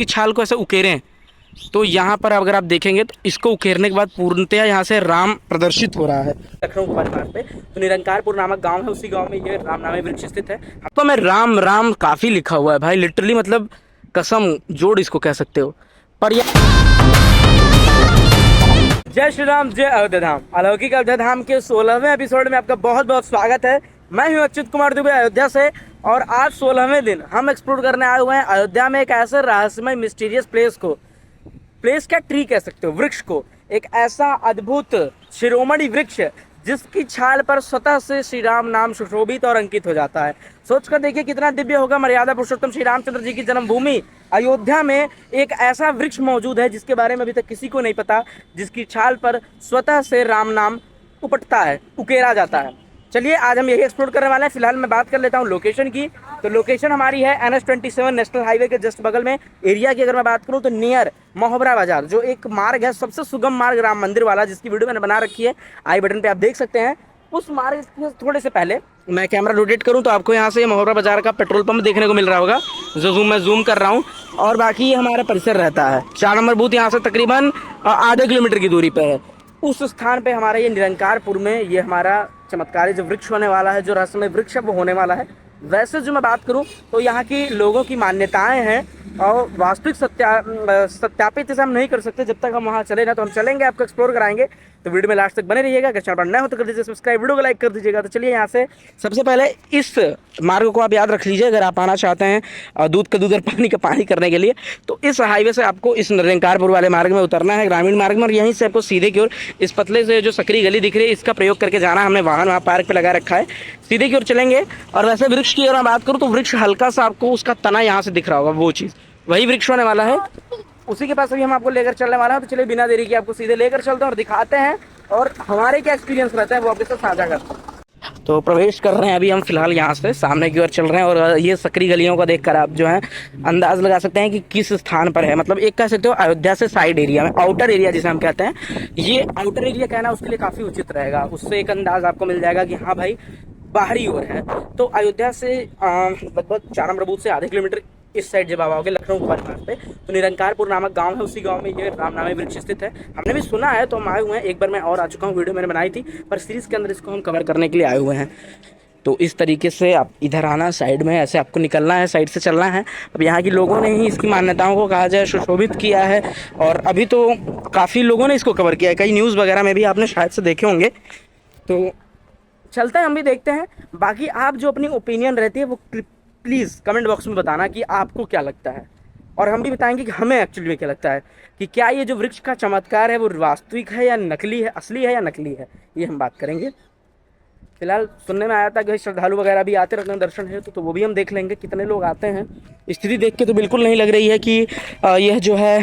इसकी छाल को ऐसे उकेरें तो यहाँ पर अगर आप देखेंगे तो इसको उकेरने के बाद पूर्णतया यहाँ से राम प्रदर्शित हो रहा है लखनऊ के मार्ग पे। तो निरंकारपुर नामक गांव है, उसी गांव में ये राम नामी वृक्ष स्थित है। तो मैं राम राम काफी लिखा हुआ है भाई, लिटरली मतलब कसम जोड़ इसको कह सकते हो। पर जय श्री राम, जय अयोध्या धाम। अलौकिक अयोध्या धाम के 16वें एपिसोड में आपका बहुत बहुत स्वागत है। मैं हूं अच्युत कुमार दुबे अयोध्या से, और आज 16वें दिन हम एक्सप्लोर करने आए हुए हैं अयोध्या में एक ऐसे रहस्यमय मिस्टीरियस प्लेस क्या ट्री कह सकते हो, वृक्ष को। एक ऐसा अद्भुत शिरोमणि वृक्ष जिसकी छाल पर स्वतः से श्री राम नाम सुशोभित और अंकित हो जाता है। सोचकर देखिए कितना दिव्य होगा। मर्यादा पुरुषोत्तम श्री रामचंद्र जी की जन्मभूमि अयोध्या में एक ऐसा वृक्ष मौजूद है जिसके बारे में अभी तक किसी को नहीं पता, जिसकी छाल पर स्वतः से राम नाम उपटता है, उकेरा जाता है। चलिए आज हम यही एक्सप्लोर करने वाले हैं। फिलहाल मैं बात कर लेता हूँ लोकेशन की। तो लोकेशन हमारी है NH-27 नेशनल हाईवे के जस्ट बगल में। एरिया की अगर मैं बात करूँ तो नियर मोहबरा बाजार, जो एक मार्ग है सबसे सुगम मार्ग राम मंदिर वाला, जिसकी वीडियो मैंने बना रखी है, आई बटन पे आप देख सकते हैं। उस मार्ग के थोड़े से पहले मैं कैमरा रोटेट करूँ तो आपको यहाँ से मोहबरा बाजार का पेट्रोल पंप देखने को मिल रहा होगा, जो मैं जूम कर रहा हूँ। और बाकी ये हमारा परिसर रहता है। 4 नंबर बूथ यहाँ से तकरीबन आधे किलोमीटर की दूरी पे है। उस स्थान पे हमारा ये निरंकारपुर में ये हमारा चमत्कारी जो वृक्ष होने वाला है, जो रहस्यमय वृक्ष है वो होने वाला है। वैसे जो मैं बात करूं तो यहाँ की लोगों की मान्यताएं हैं, और वास्तविक सत्यापित इसे हम नहीं कर सकते। जब तक हम वहाँ चले ना तो हम चलेंगे, आपको एक्सप्लोर कराएंगे। तो वीडियो में लास्ट तक बने रहिएगा। अगर चैनल पर नए हो तो कर दीजिए सब्सक्राइब, वीडियो को लाइक कर दीजिएगा। तो चलिए यहाँ से सबसे पहले इस मार्ग को आप याद रख लीजिए अगर आप आना चाहते हैं दूध का दूध और पानी का पानी करने के लिए। तो इस हाईवे से आपको इस निरंकारपुर वाले मार्ग में उतरना है, ग्रामीण मार्ग में, और यहीं से आपको सीधे की ओर इस पतले से जो सकरी गली दिख रही है इसका प्रयोग करके जाना। हमने वाहन वहाँ पार्क पे लगा रखा है, सीधे की ओर चलेंगे। और वैसे वृक्ष की अगर मैं बात करूँ तो वृक्ष हल्का सा आपको उसका तना यहाँ से दिख रहा होगा, वो चीज़ वही वृक्ष होने वाला है। उसी के पास अभी हम आपको लेकर चलने वाला है। तो चलिए बिना देरी के आपको सीधे लेकर चलते हैं और दिखाते हैं, और हमारे क्या एक्सपीरियंस रहता है वो आपके साथ साझा करते हैं। तो प्रवेश कर रहे हैं अभी हम फिलहाल यहाँ से सामने की ओर चल रहे हैं, और ये सकरी गलियों को देखकर आप जो है अंदाज लगा सकते हैं कि किस स्थान पर है। मतलब एक कह सकते हो अयोध्या से साइड एरिया में, आउटर एरिया जिसे हम कहते हैं, ये आउटर एरिया कहना उसके लिए काफ़ी उचित रहेगा। उससे एक अंदाज आपको मिल जाएगा कि हाँ भाई बाहरी ओर है। तो अयोध्या से लगभग 4 नंबर बूथ से आधे किलोमीटर इस साइड जब आओगे लखनऊ के मार्ग पे तो निरंकारपुर नामक गांव है, उसी गांव में ये राम नामी वृक्ष स्थित है। हमने भी सुना है तो हम आए हुए हैं। एक बार मैं और आ चुका हूँ, वीडियो मैंने बनाई थी, पर सीरीज के अंदर इसको हम कवर करने के लिए आए हुए हैं। तो इस तरीके से आप इधर आना, साइड में ऐसे आपको निकलना है, साइड से चलना है। अब यहाँ की लोगों ने ही इसकी मान्यताओं को कहा जाए सुशोभित किया है, और अभी तो काफ़ी लोगों ने इसको कवर किया है, कई न्यूज़ वगैरह में भी आपने शायद से देखे होंगे। तो चलते हैं, हम भी देखते हैं। बाकी आप जो अपनी ओपिनियन रहती है वो प्लीज़ कमेंट बॉक्स में बताना कि आपको क्या लगता है, और हम भी बताएंगे कि हमें एक्चुअली में क्या लगता है, कि क्या ये जो वृक्ष का चमत्कार है वो वास्तविक है या नकली है, असली है या नकली है, ये हम बात करेंगे। फिलहाल सुनने में आया था कि श्रद्धालु वगैरह भी आते रहते हैं दर्शन है, तो वो भी हम देख लेंगे कितने लोग आते हैं। स्थिति देख के तो बिल्कुल नहीं लग रही है कि यह जो है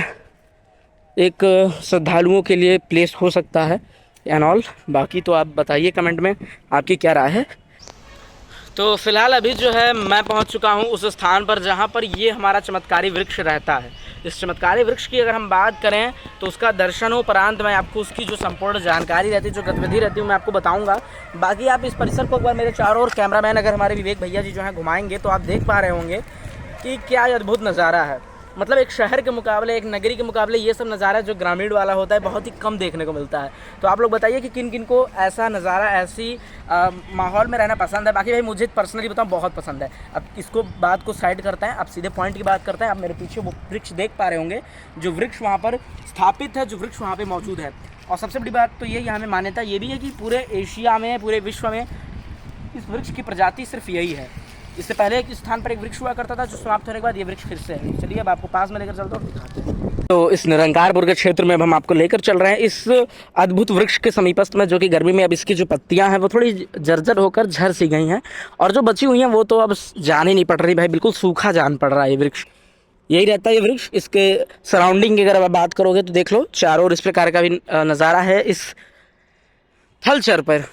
एक श्रद्धालुओं के लिए प्लेस हो सकता है एंड ऑल। बाकी तो आप बताइए कमेंट में आपकी क्या राय है। तो फिलहाल अभी जो है मैं पहुंच चुका हूं उस स्थान पर जहां पर ये हमारा चमत्कारी वृक्ष रहता है। इस चमत्कारी वृक्ष की अगर हम बात करें तो उसका दर्शन उपरांत मैं आपको उसकी जो संपूर्ण जानकारी रहती है, जो गतिविधि रहती है, मैं आपको बताऊंगा। बाकी आप इस परिसर को एक बार मेरे चारों ओर कैमरामैन अगर हमारे विवेक भैया जी जो हैं घुमाएंगे तो आप देख पा रहे होंगे कि क्या अद्भुत नज़ारा है। मतलब एक शहर के मुकाबले, एक नगरी के मुकाबले ये सब नज़ारा जो ग्रामीण वाला होता है बहुत ही कम देखने को मिलता है। तो आप लोग बताइए कि किन किन को ऐसा नज़ारा, ऐसी माहौल में रहना पसंद है। बाकी भाई मुझे पर्सनली बताऊँ बहुत पसंद है। अब इसको बात को साइड करते हैं, अब सीधे पॉइंट की बात करते हैं। आप मेरे पीछे वो वृक्ष देख पा रहे होंगे, जो वृक्ष वहाँ पर स्थापित है, जो वृक्ष वहाँ पर मौजूद है। और सबसे बड़ी बात तो ये यहाँ में मान्यता ये भी है कि पूरे एशिया में, पूरे विश्व में इस वृक्ष की प्रजाति सिर्फ यही है। इससे पहले एक स्थान पर एक वृक्ष हुआ करता था जो समाप्त होने के बाद ये वृक्ष फिर से है। चलिए अब आपको पास में लेकर चलता हूँ। तो इस निरंकारपुर के क्षेत्र में अब हम आपको लेकर चल रहे हैं इस अद्भुत वृक्ष के समीपस्थ में, जो कि गर्मी में अब इसकी जो पत्तियां हैं वो थोड़ी जर्जर होकर झड़ सी गई हैं, और जो बची हुई हैं वो तो अब जान ही नहीं पड़ रही भाई, बिल्कुल सूखा जान पड़ रहा है ये वृक्ष। यही रहता है ये वृक्ष। इसके सराउंडिंग की अगर आप बात करोगे तो देख लो चारों ओर इस प्रकार का भी नज़ारा है। इस थलचर पर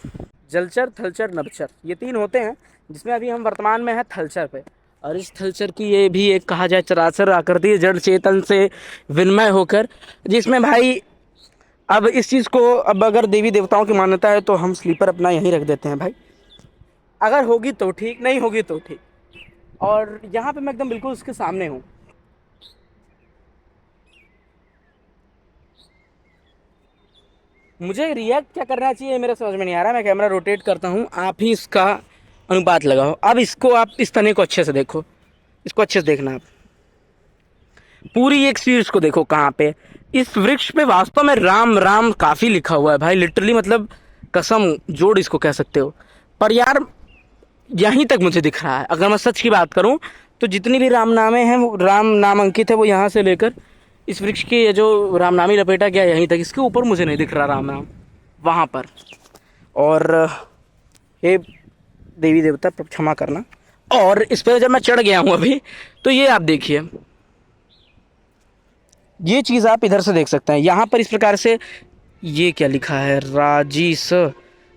जलचर, थलचर, नभचर ये 3 होते हैं, जिसमें अभी हम वर्तमान में है थलचर पे। और इस थलचर की ये भी एक कहा जाए चराचर आकृति जड़ चेतन से विनिमय होकर, जिसमें भाई अब इस चीज़ को, अब अगर देवी देवताओं की मान्यता है तो हम स्लीपर अपना यहीं रख देते हैं भाई। अगर होगी तो ठीक, नहीं होगी तो ठीक। और यहाँ पे मैं एकदम बिल्कुल उसके सामने हूँ। मुझे रिएक्ट क्या करना चाहिए मेरे समझ में नहीं आ रहा। मैं कैमरा रोटेट करता हूँ, आप ही इसका अनुपात लगाओ। अब इसको आप इस तने को अच्छे से देखो, इसको अच्छे से देखना आप, पूरी एक सीरीज को देखो कहाँ पे। इस वृक्ष पे वास्तव में राम राम काफ़ी लिखा हुआ है भाई, लिटरली मतलब कसम जोड़ इसको कह सकते हो। पर यार यहीं तक मुझे दिख रहा है। अगर मैं सच की बात करूं तो जितनी भी राम नामे हैं, वो राम नाम अंकित है, वो यहाँ से लेकर इस वृक्ष के ये जो रामनामी लपेटा गया यहीं तक, इसके ऊपर मुझे नहीं दिख रहा राम नाम वहाँ पर। और हे देवी देवता क्षमा करना। और इस पर जब मैं चढ़ गया हूँ अभी, तो ये आप देखिए, ये चीज़ आप इधर से देख सकते हैं। यहाँ पर इस प्रकार से ये क्या लिखा है, राजीस।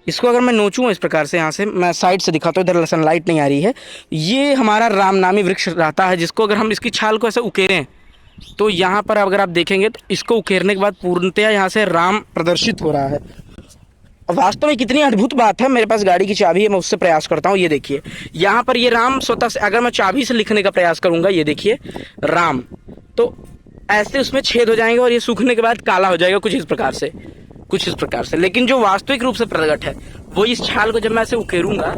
इसको अगर मैं नोचूँ इस प्रकार से, यहाँ से मैं साइड से दिखाता हूँ, इधर सनलाइट नहीं आ रही है। ये हमारा रामनामी वृक्ष रहता है, जिसको अगर हम इसकी छाल को ऐसे उकेरें तो यहाँ पर अगर आप देखेंगे तो इसको उकेरने के बाद पूर्णतया यहाँ से राम प्रदर्शित हो रहा है। वास्तव में कितनी अद्भुत बात है। मेरे पास गाड़ी की चाबी है, मैं उससे प्रयास करता हूँ। ये देखिए यहाँ पर ये राम स्वतः से, अगर मैं चाबी से लिखने का प्रयास करूँगा, ये देखिए राम, तो ऐसे उसमें छेद हो जाएंगे और ये सूखने के बाद काला हो जाएगा कुछ इस प्रकार से, कुछ इस प्रकार से। लेकिन जो वास्तविक रूप से प्रकट है वो इस छाल को जब मैं ऐसे उकेरूंगा,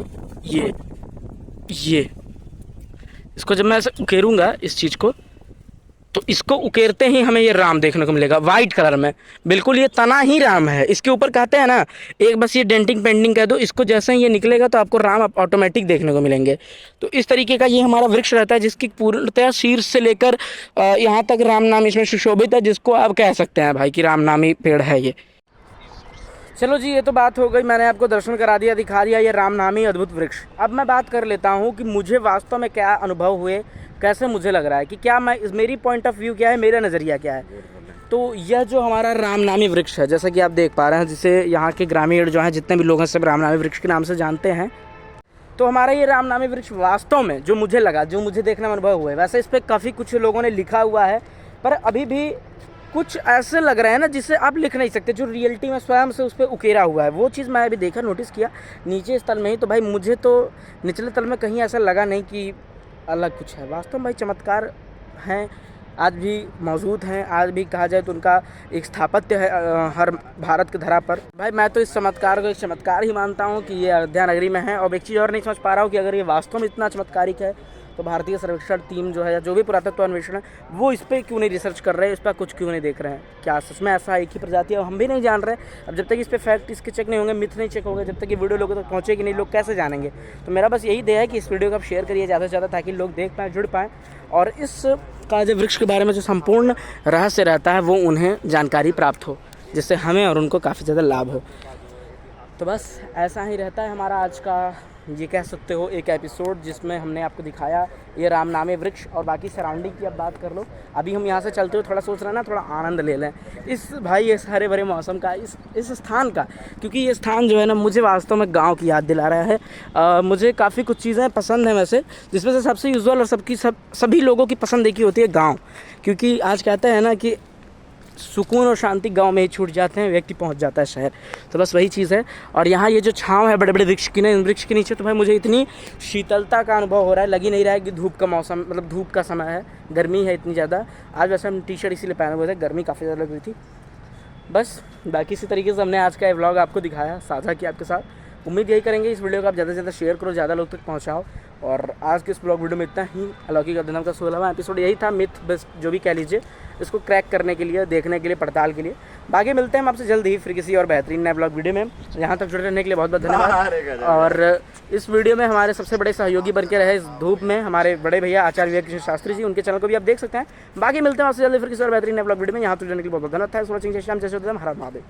ये इसको जब मैं ऐसे उकेरूंगा इस चीज़ को, तो इसको उकेरते ही हमें ये राम देखने को मिलेगा वाइट कलर में। बिल्कुल ये तना ही राम है। इसके ऊपर कहते हैं ना, एक बस ये डेंटिंग पेंटिंग कह दो, इसको जैसे ही ये निकलेगा तो आपको राम ऑटोमेटिक देखने को मिलेंगे। तो इस तरीके का ये हमारा वृक्ष रहता है, जिसकी पूर्णतया शीर्ष से लेकर यहाँ तक राम नाम इसमें सुशोभित है, जिसको आप कह सकते हैं भाई कि राम नामी पेड़ है ये। चलो जी, ये तो बात हो गई, मैंने आपको दर्शन करा दिया, दिखा दिया ये रामनामी अद्भुत वृक्ष। अब मैं बात कर लेता हूँ कि मुझे वास्तव में क्या अनुभव हुए, कैसे मुझे लग रहा है कि क्या मैं, मेरी पॉइंट ऑफ व्यू क्या है, मेरा नज़रिया क्या है। तो यह जो हमारा रामनामी वृक्ष है, जैसा कि आप देख पा रहे हैं, जिसे यहाँ के ग्रामीण जो हैं, जितने भी लोग हैं, सब रामनामी वृक्ष के नाम से जानते हैं। तो हमारा ये रामनामी वृक्ष वास्तव में जो मुझे लगा, जो मुझे देखने में अनुभव हुआ है, वैसे इस पर काफ़ी कुछ लोगों ने लिखा हुआ है, पर अभी भी कुछ ऐसे लग रहा है ना जिससे आप लिख नहीं सकते, जो रियलिटी में स्वयं से उस पर उकेरा हुआ है। वो चीज़ मैं अभी देखा, नोटिस किया नीचे इस तल में ही। तो भाई मुझे तो निचले तल में कहीं ऐसा लगा नहीं कि अलग कुछ है। वास्तव में भाई चमत्कार हैं, आज भी मौजूद हैं, आज भी कहा जाए तो उनका एक स्थापत्य है हर भारत की धरा पर। भाई मैं तो इस चमत्कार को एक चमत्कार ही मानता हूँ कि ये अयोध्या नगरी में है। और एक चीज़ और नहीं समझ पा रहा हूँ कि अगर ये वास्तव में इतना चमत्कारिक है तो भारतीय सर्वेक्षण टीम जो है, या जो भी पुरातत्व अन्वेषण है, वो इस पर क्यों नहीं रिसर्च कर रहे हैं, इस पर कुछ क्यों नहीं देख रहे हैं। क्या सच में ऐसा एक ही प्रजाति है, हम भी नहीं जान रहे। अब जब तक इस पर फैक्ट इसके चेक नहीं होंगे, मिथ नहीं चेक होंगे, जब तक ये वीडियो लोगों तक पहुँचेगी नहीं, लोग कैसे जानेंगे। तो मेरा बस यही ध्येय है कि इस वीडियो को आप शेयर करिए ज़्यादा से ज़्यादा, ताकि लोग देख पाएँ, जुड़ पाएँ, और इस काजे वृक्ष के बारे में जो संपूर्ण रहस्य रहता है वो उन्हें जानकारी प्राप्त हो, जिससे हमें और उनको काफ़ी ज़्यादा लाभ हो। तो बस ऐसा ही रहता है हमारा आज का, ये कह सकते हो, एक एपिसोड, जिसमें हमने आपको दिखाया ये रामनामी वृक्ष। और बाकी सराउंडिंग की अब बात कर लो। अभी हम यहाँ से चलते हुए थोड़ा सोच रहे हैं ना, थोड़ा आनंद ले लें इस भाई इस हरे भरे मौसम का, इस स्थान का, क्योंकि ये स्थान जो है ना, मुझे वास्तव में गांव की याद दिला रहा है। मुझे काफ़ी कुछ चीज़ें पसंद हैं वैसे, जिसमें से सबसे यूजुअल और सभी लोगों की पसंद एक ही होती है, गाँव। क्योंकि आज कहते हैं ना कि सुकून और शांति गांव में ही छूट जाते हैं, व्यक्ति पहुंच जाता है शहर। तो बस वही चीज़ है। और यहाँ ये जो छांव है बड़े बड़े वृक्ष की, इन वृक्ष के नीचे, तो भाई मुझे इतनी शीतलता का अनुभव हो रहा है, लगी नहीं रहा है कि धूप का मौसम, मतलब धूप का समय है, गर्मी है इतनी ज़्यादा। आज वैसे हम टी शर्ट इसीलिए पहने हुए थे, गर्मी काफ़ी ज़्यादा लग रही थी। बस बाकी इसी तरीके से हमने आज का ये व्लॉग आपको दिखाया, साझा किया आपके साथ। उम्मीद यही करेंगे इस वीडियो को आप ज़्यादा से ज़्यादा शेयर करो, ज़्यादा लोग तक पहुँचाओ। और आज के इस ब्लॉग वीडियो में इतना ही। अलौकिक अध्ययन का 16वां एपिसोड यही था, मिथ बस जो भी कह लीजिए, इसको क्रैक करने के लिए, देखने के लिए, पड़ताल के लिए। बाकी मिलते हैं हम आपसे जल्द ही फिर किसी और बेहतरीन नए ब्लॉग वीडियो में। यहाँ तक जुड़े रहने के लिए बहुत बहुत धन्यवाद। और इस वीडियो में हमारे सबसे बड़े सहयोगी बन के रहे इस धूप में हमारे बड़े भैया आचार्य विवेक कृष्ण शास्त्री जी, उनके चैनल को भी आप देख सकते हैं। बाकी मिलते हैं आपसे जल्द फिर किसी और बेहतरीन नए ब्लॉग वीडियो में। यहाँ तक जुड़ने के लिए बहुत बहुत धन्यवाद। Thanks for watching. जय श्री राम, जय श्री राम, हर हर महादेव।